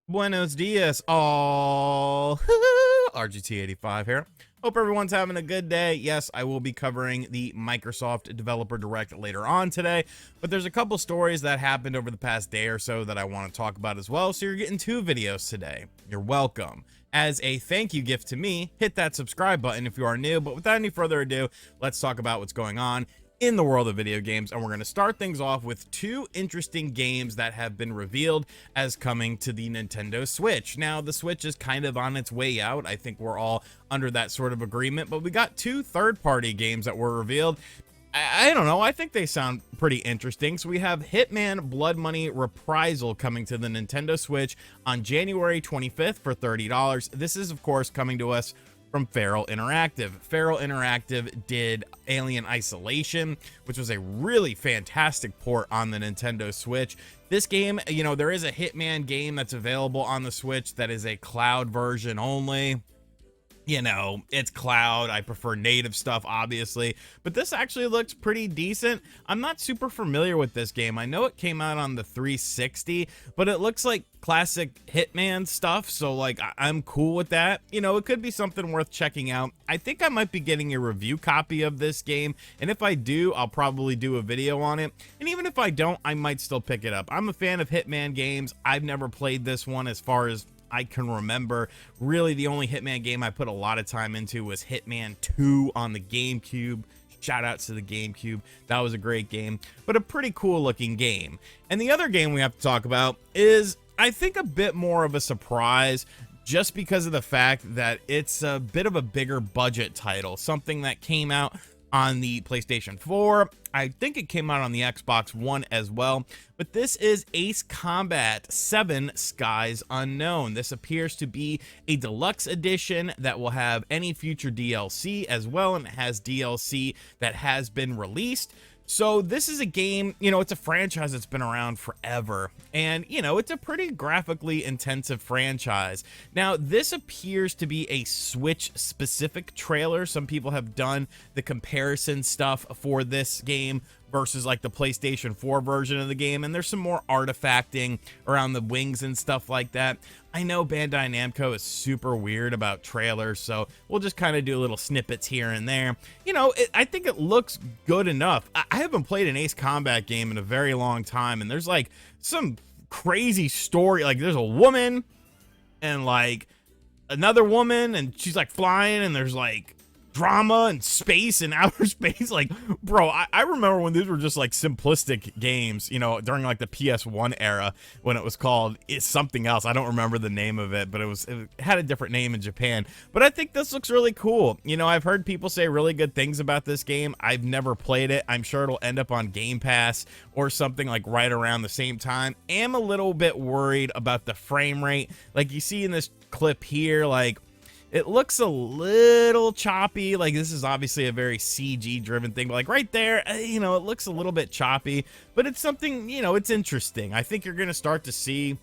Buenos dias, all. RGT85 here. Hope everyone's having a good day. Yes, I will be covering the Microsoft Developer Direct later on today, but there's a couple stories that happened over the past day or so that I want to talk about as well, so you're getting two videos today. You're welcome. As a thank you gift to me, hit that subscribe button if you are new, but without any further ado, let's talk about what's going on in the world of video games, and we're going to start things off with two interesting games that have been revealed as coming to the Nintendo Switch. Now, the Switch is kind of on its way out. I think we're all under that sort of agreement, but we got two third-party games that were revealed. I don't know, I think they sound pretty interesting. So we have Hitman Blood Money Reprisal coming to the Nintendo Switch on January 25th for $30. This is, of course, coming to us from Feral Interactive. Feral Interactive did Alien Isolation, which was a really fantastic port on the Nintendo Switch. This game, you know, there is a Hitman game that's available on the Switch that is a cloud version only. You know, it's cloud. I prefer native stuff, obviously, but this actually looks pretty decent. I'm not super familiar with this game. I know it came out on the 360, but it looks like classic Hitman stuff, so like I'm cool with that. You know, it could be something worth checking out. I think I might be getting a review copy of this game, and if I do, I'll probably do a video on it, and even if I don't, I might still pick it up. I'm a fan of Hitman games. I've never played this one as far as I can remember. Really, the only Hitman game I put a lot of time into was Hitman 2 on the GameCube. Shout outs to the GameCube. That was a great game, but a pretty cool looking game. And the other game we have to talk about is, I think, a bit more of a surprise, just because of the fact that it's a bit of a bigger budget title, something that came out on the PlayStation 4. I think it came out on the Xbox One as well, but this is Ace Combat 7 Skies Unknown. This appears to be a deluxe edition that will have any future DLC as well, and it has DLC that has been released. So this is a game, you know, it's a franchise that's been around forever, and, you know, it's a pretty graphically intensive franchise. Now, this appears to be a Switch-specific trailer. Some people have done the comparison stuff for this game versus like the PlayStation 4 version of the game, and there's some more artifacting around the wings and stuff like that. I know Bandai Namco is super weird about trailers, so we'll just kind of do little snippets here and there. You know, I think it looks good enough. I haven't played an Ace Combat game in a very long time, and there's like some crazy story. Like, there's a woman and like another woman, and she's like flying, and there's like drama and space and outer space. Like, bro, I remember when these were just like simplistic games, you know, during like the PS1 era, when it was called something else. I don't remember the name of it, but it had a different name in Japan. But I think this looks really cool. You know, I've heard people say really good things about this game. I've never played it. I'm sure it'll end up on Game Pass or something like right around the same time. Am a little bit worried about the frame rate. Like you see in this clip here, like, it looks a little choppy. Like, this is obviously a very CG driven thing, but like right there, you know, it looks a little bit choppy, but it's something, you know, it's interesting. I think you're going to start to see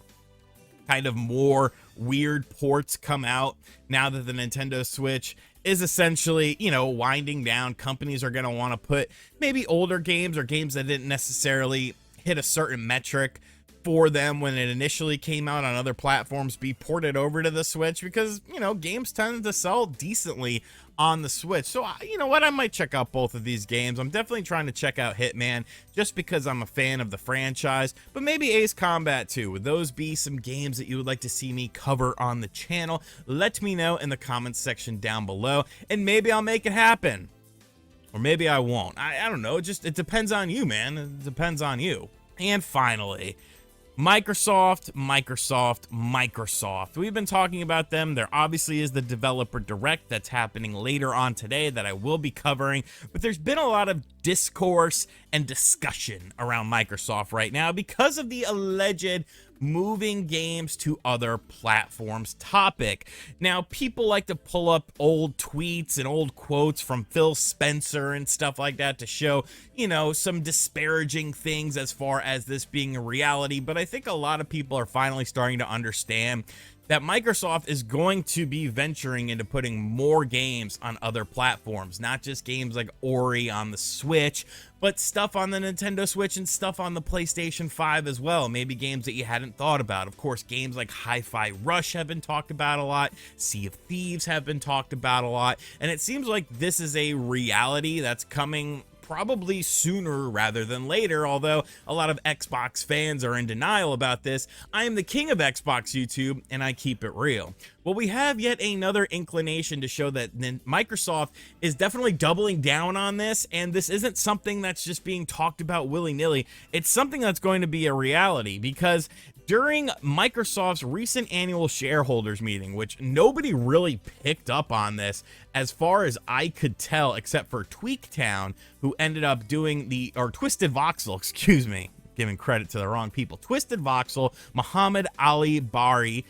kind of more weird ports come out now that the Nintendo Switch is essentially, you know, winding down. Companies are going to want to put maybe older games or games that didn't necessarily hit a certain metric for them when it initially came out on other platforms be ported over to the Switch, because, you know, games tend to sell decently on the Switch. So, you know what, I might check out both of these games. I'm definitely trying to check out Hitman just because I'm a fan of the franchise, but maybe Ace Combat 2. Would those be some games that you would like to see me cover on the channel? Let me know in the comments section down below, and maybe I'll make it happen, or maybe I won't. I don't know. It depends on you, man. It depends on you. And finally, Microsoft. We've been talking about them. There obviously is the Developer Direct that's happening later on today that I will be covering, but there's been a lot of discourse and discussion around Microsoft right now because of the alleged moving games to other platforms topic. Now, people like to pull up old tweets and old quotes from Phil Spencer and stuff like that to show, you know, some disparaging things as far as this being a reality, but I think a lot of people are finally starting to understand that Microsoft is going to be venturing into putting more games on other platforms, not just games like Ori on the Switch, but stuff on the Nintendo Switch and stuff on the PlayStation 5 as well. Maybe games that you hadn't thought about. Of course, games like Hi-Fi Rush have been talked about a lot. Sea of Thieves have been talked about a lot. And it seems like this is a reality that's coming probably sooner rather than later, although a lot of Xbox fans are in denial about this. I am the king of Xbox YouTube, and I keep it real. Well, we have yet another inclination to show that Microsoft is definitely doubling down on this, and this isn't something that's just being talked about willy-nilly. It's something that's going to be a reality, because during Microsoft's recent annual shareholders meeting, which nobody really picked up on this as far as I could tell, except for Tweaktown, who ended up doing or Twisted Voxel, excuse me, giving credit to the wrong people. Twisted Voxel, Muhammad Ali Bari,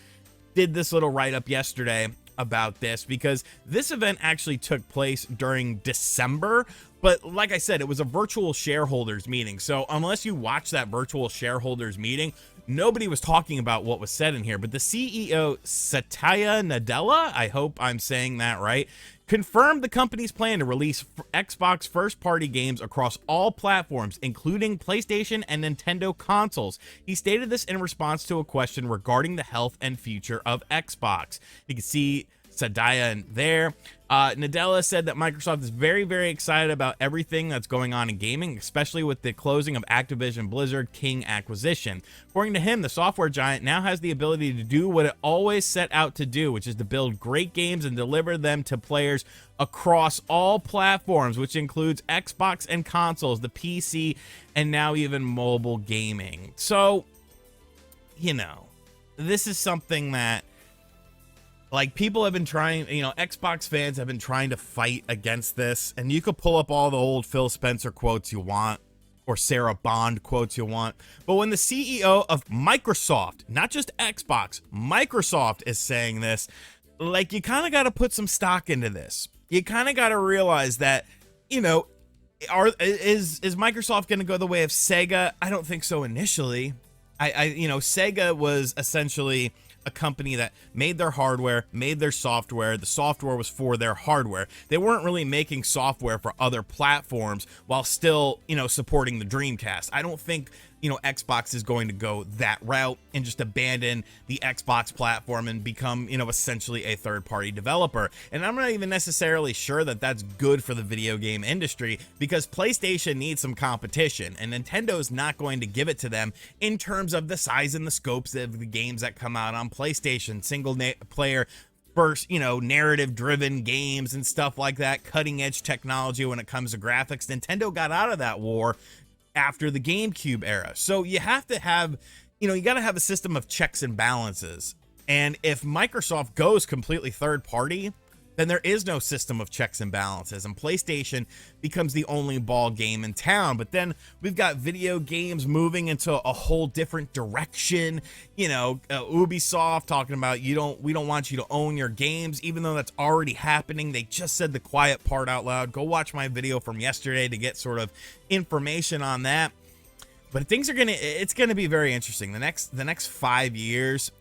did this little write-up yesterday about this, because this event actually took place during December, but like I said, it was a virtual shareholders meeting. So unless you watch that virtual shareholders meeting, nobody was talking about what was said in here. But the CEO, Satya Nadella, I hope I'm saying that right, confirmed the company's plan to release Xbox first-party games across all platforms, including PlayStation and Nintendo consoles. He stated this in response to a question regarding the health and future of Xbox. You can see Sadaya there. Nadella said that Microsoft is very, very excited about everything that's going on in gaming, especially with the closing of Activision Blizzard King acquisition. According to him, the software giant now has the ability to do what it always set out to do, which is to build great games and deliver them to players across all platforms, which includes Xbox and consoles, the PC, and now even mobile gaming. So, you know, this is something that, like, people have been trying, you know, Xbox fans have been trying to fight against this, and you could pull up all the old Phil Spencer quotes you want, or Sarah Bond quotes you want, but when the CEO of Microsoft, not just Xbox, Microsoft is saying this, like, you kind of got to put some stock into this. You kind of got to realize that, you know, is Microsoft going to go the way of Sega? I don't think so initially. You know, Sega was essentially a company that made their hardware, made their software. The software was for their hardware. They weren't really making software for other platforms while still, you know, supporting the Dreamcast. I don't think, you know, Xbox is going to go that route and just abandon the Xbox platform and become, you know, essentially a third-party developer. And I'm not even necessarily sure that that's good for the video game industry, because PlayStation needs some competition, and Nintendo's not going to give it to them in terms of the size and the scopes of the games that come out on PlayStation, single-player first, you know, narrative-driven games and stuff like that, cutting-edge technology when it comes to graphics. Nintendo got out of that war after the GameCube era. So you have to have, you know, you got to have a system of checks and balances. And if Microsoft goes completely third party, then there is no system of checks and balances, and PlayStation becomes the only ball game in town. But then we've got video games moving into a whole different direction. You know, Ubisoft talking about we don't want you to own your games, even though that's already happening. They just said the quiet part out loud. Go watch my video from yesterday to get sort of information on that. But it's gonna be very interesting. The next 5 years,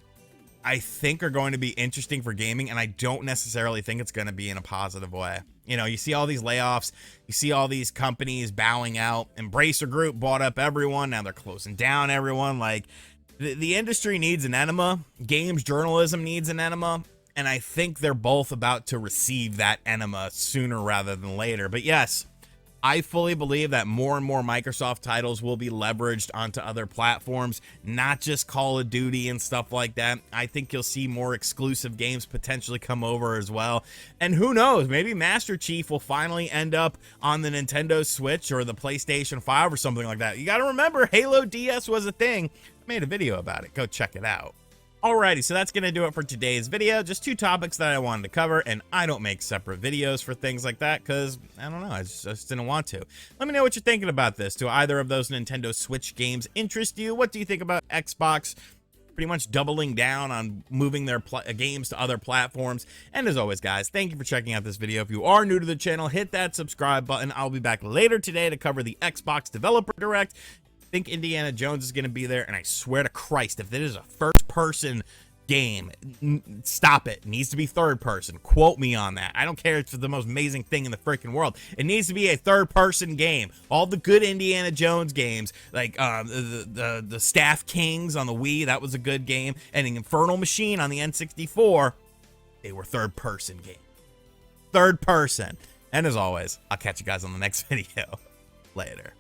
I think, are going to be interesting for gaming, and I don't necessarily think it's going to be in a positive way. You know, you see all these layoffs, you see all these companies bowing out. Embracer Group bought up everyone, now they're closing down everyone. Like, the industry needs an enema, games journalism needs an enema, and I think they're both about to receive that enema sooner rather than later. But yes, I fully believe that more and more Microsoft titles will be leveraged onto other platforms, not just Call of Duty and stuff like that. I think you'll see more exclusive games potentially come over as well. And who knows, maybe Master Chief will finally end up on the Nintendo Switch or the PlayStation 5 or something like that. You got to remember, Halo DS was a thing. I made a video about it. Go check it out. Alrighty, so that's going to do it for today's video. Just two topics that I wanted to cover, and I don't make separate videos for things like that because, I don't know, I just didn't want to. Let me know what you're thinking about this. Do either of those Nintendo Switch games interest you? What do you think about Xbox pretty much doubling down on moving their games to other platforms? And as always, guys, thank you for checking out this video. If you are new to the channel, hit that subscribe button. I'll be back later today to cover the Xbox Developer Direct. I think Indiana Jones is going to be there, and I swear to Christ, if it is a first-person game. Stop it. It needs to be third person. Quote me on that. I don't care if it's the most amazing thing in the freaking world. It needs to be a third person game. All the good Indiana Jones games, like the Staff Kings on the Wii, that was a good game, and an Infernal Machine on the N64, they were third person games. Third person. And as always, I'll catch you guys on the next video. Later.